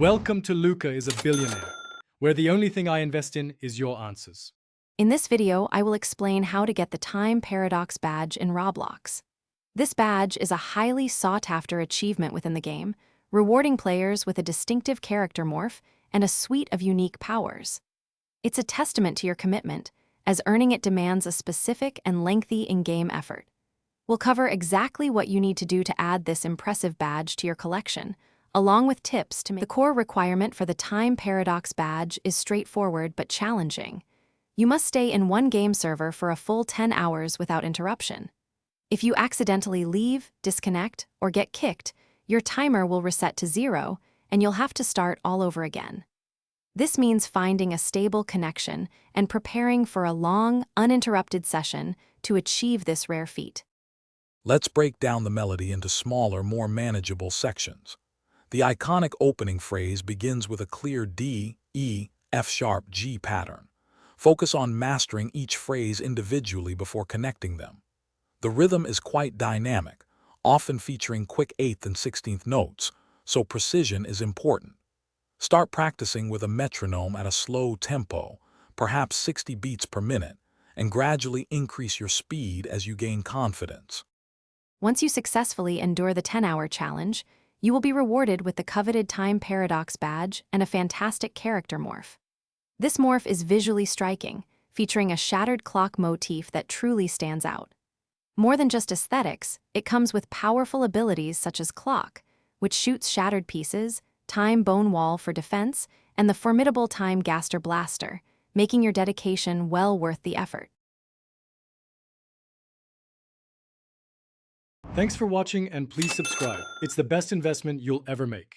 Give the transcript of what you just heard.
Welcome to Luca is a Billionaire, where the only thing I invest in is your answers. In this video, I will explain how to get the Time Paradox badge in Roblox. This badge is a highly sought-after achievement within the game, rewarding players with a distinctive character morph and a suite of unique powers. It's a testament to your commitment, as earning it demands a specific and lengthy in-game effort. We'll cover exactly what you need to do to add this impressive badge to your collection, along with tips to make. The core requirement for the Time Paradox badge is straightforward but challenging. You must stay in one game server for a full 10 hours without interruption. If you accidentally leave, disconnect, or get kicked, your timer will reset to 0, and you'll have to start all over again. This means finding a stable connection and preparing for a long, uninterrupted session to achieve this rare feat. Let's break down the melody into smaller, more manageable sections. The iconic opening phrase begins with a clear D, E, F-sharp, G pattern. Focus on mastering each phrase individually before connecting them. The rhythm is quite dynamic, often featuring quick 8th and 16th notes, so precision is important. Start practicing with a metronome at a slow tempo, perhaps 60 beats per minute, and gradually increase your speed as you gain confidence. Once you successfully endure the 10-hour challenge, you will be rewarded with the coveted Time Paradox badge and a fantastic character morph. This morph is visually striking, featuring a shattered clock motif that truly stands out. More than just aesthetics, it comes with powerful abilities such as Clock, which shoots shattered pieces, Time Bone Wall for defense, and the formidable Time Gaster Blaster, making your dedication well worth the effort. Thanks for watching and please subscribe. It's the best investment you'll ever make.